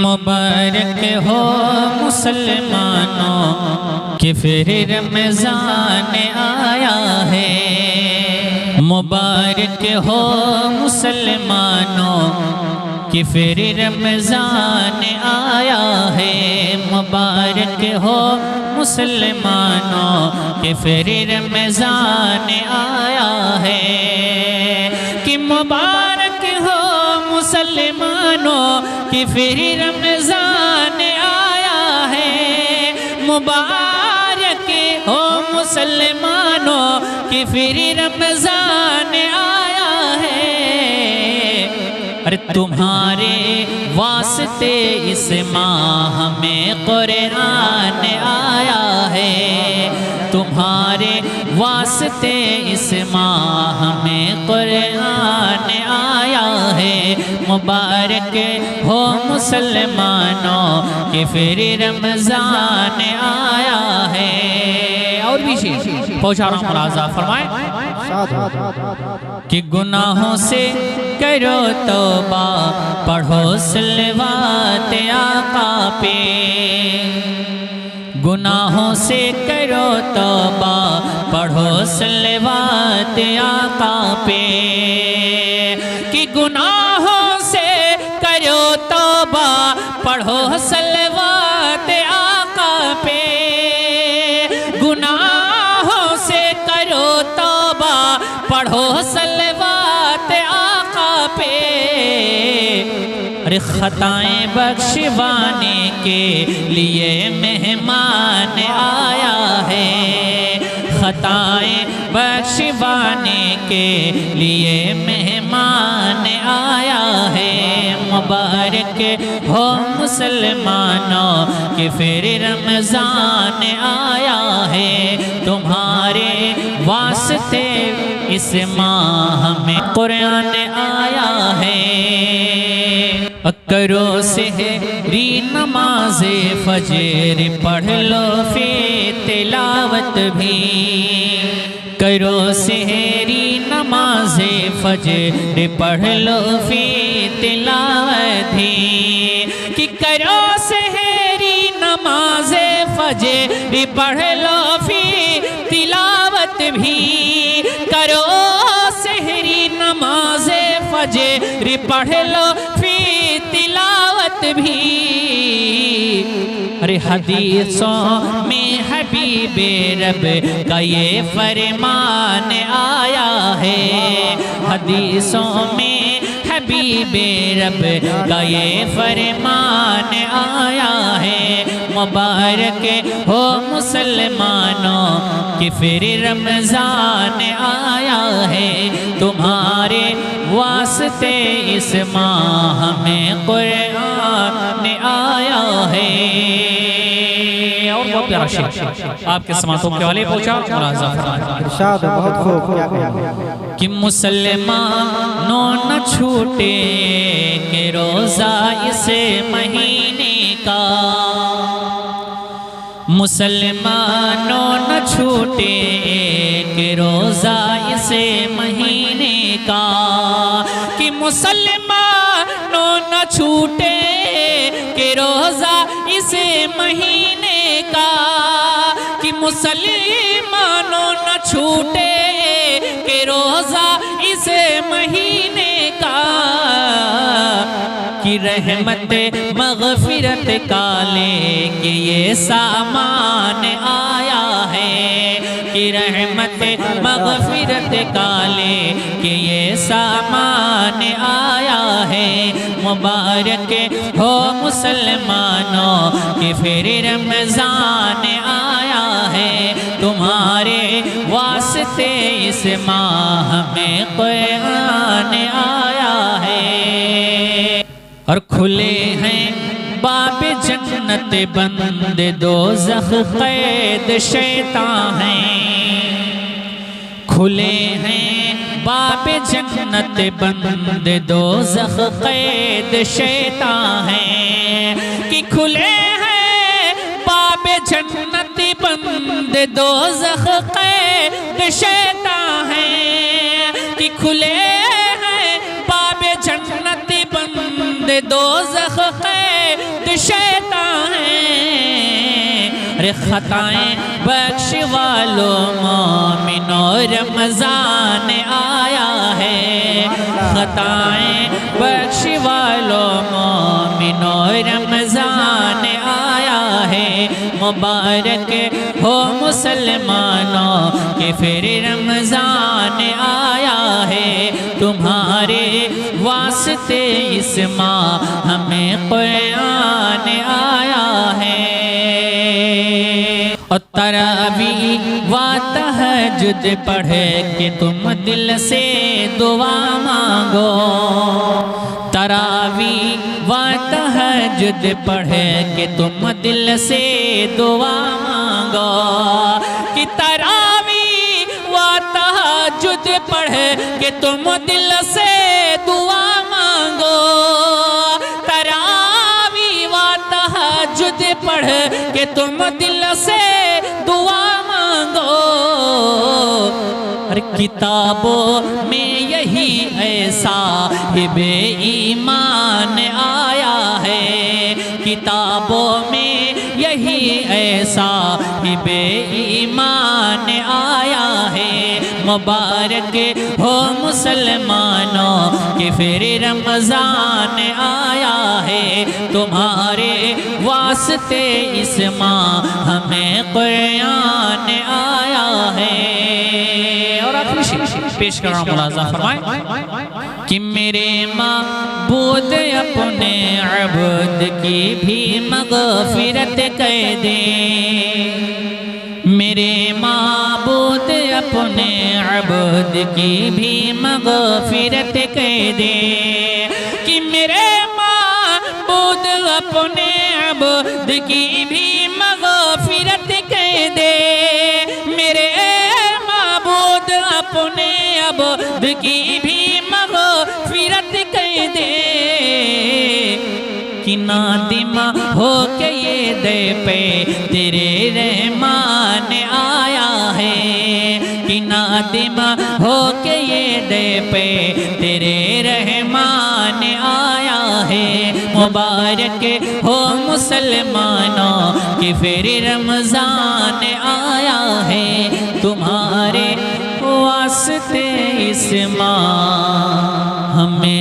مبارک ہو مسلمانوں کہ پھر رمضان آیا ہے۔ مبارک ہو مسلمانوں کہ پھر رمضان آیا ہے۔ مبارک ہو مسلمانوں کہ پھر رمضان آیا ہے۔ کہ مبارک ہو مسلمانوں کہ پھر رمضان آیا ہے۔ مبارک ہو مسلمانوں کہ پھر رمضان آیا ہے۔ ارے تمہارے واسطے اس ماہ میں قرآن آیا ہے۔ تمہارے واسطے اس ماہ میں قرآن آیا ہے۔ مبارک ہو مسلمانوں کہ پھر رمضان آیا ہے۔ اور بھی شیئر پہنچا رہا ہوں، ملاحظہ فرمائیں کہ گناہوں سے کرو توبہ، پڑھو صلوات آقا پہ۔ گناہوں سے کرو توبہ، پڑھو صلوات آقا پہ۔ کہ گناہوں سے کرو توبہ، پڑھو صلوات آقا پہ۔ گناہوں سے کرو توبہ، پڑھو صلوات آقا پہ۔ ارے خطائیں بخشوانے کے لیے مہمان آیا ہے۔ خطائیں بخشوانے کے لیے مہمان آیا ہے۔ مبارک ہو مسلمانوں کہ پھر رمضان آیا ہے۔ تمہارے واسطے اس ماہ میں قرآن آیا ہے۔ کرو سحری نماز فجر، پڑھ لو فی تلاوت بھی۔ کرو سحری نماز فجر، پڑھ لو فی تلاوت بھی۔ کہ کرو سحری نماز فجر، پڑھ لو فی تلاوت بھی۔ کرو سحری نماز فجر، پڑھ لو فی تلاوت بھی۔ ارے حدیثوں میں حبیب رب کا یہ فرمان آیا ہے۔ حدیثوں میں حبیب رب کا یہ فرمان آیا ہے۔ مبارک ہو مسلمانوں کہ پھر رمضان آیا ہے۔ تمہارے واسطے اس ماہ میں قرآن آیا ہے۔ اور بہت پیارا شعر آپ کے سماعتوں کے والے پہنچا، ملاحظہ فرمائیں کہ مسلمانوں نہ چھوٹے کہ روزہ اس مہینے کا۔ مسلمانوں نہ چھوٹے کہ روزہ اس مہینے کا۔ کہ مسلمانوں نہ چھوٹے کہ روزہ اس مہینے کا۔ کہ مسلمانوں نہ چھوٹے کہ روزہ اس مہینے کا۔ کہ رحمت مغفرت کا لے کے یہ سامان آیا ہے۔ کہ رحمت مغفرت کا لے کہ یہ سامان آیا ہے۔ مبارک ہو مسلمانوں کہ پھر رمضان آیا ہے۔ تمہارے واسطے اس ماہ میں قرآن آیا ہے۔ اور کھلے ہیں باب جنت بند دوزخ قید شیطان ہیں۔ کھلے ہیں باب جنت بند دوزخ قید شیطان ہیں۔ کہ کھلے ہیں باب جنت بند دوزخ قید شیطان ہیں۔ کہ کھلے ہیں باب جنت بند دوزخ قید شیطان ہیں، ارے خطائیں بخش والو مومنو رمضان آیا ہے، خطائیں بخش والو مومنو رمضان آیا ہے، مبارک ہو مسلمانوں کہ پھر رمضان آیا ہے، تمہارے واسطے اس ماہ ہمیں قرآن آیا ہے۔ اور تراویح و تہجد پڑھ کے تم دل سے دعا مانگو، تراویح و تہجد پڑھ کے تم دل سے دعا مانگو، کہ تراویح و تہجد پڑھ کے تم دل سے دعا مانگو، تراویح و تہجد پڑھ کہ تم دل سے دعا مانگو، ہر کتابوں میں یہی ایسا صاحب ایمان آیا ہے، کتابوں میں یہی ایسا صاحب ایمان آیا ہے، مبارک ہو مسلمانوں کہ پھر رمضان آیا ہے، تمہارے واسطے اس ماہ ہمیں قرآن آیا ہے۔ اور آخری شیئر پیش کر رہا ہوں، ملاحظہ فرمائیں کہ میرے معبود اپنے عبد کی بھی مغفرت کر دے، میرے معبود اپنے عبد کی بھی مغفرت کر دے، کہ میرے معبود اپنے عبد کی بھی مغفرت کر دے، میرے معبود اپنے عبد کی بھی مغفرت کر دے، کہ نادم ہو کے یہ دے پہ تیرے رحمان آیا ہے، کہ نادم ہو کے یہ دے پہ تیرے رحمان آیا ہے، مبارک ہو مسلمانوں کہ پھر رمضان آیا ہے، تمہارے واسطے اس ماہ ہمیں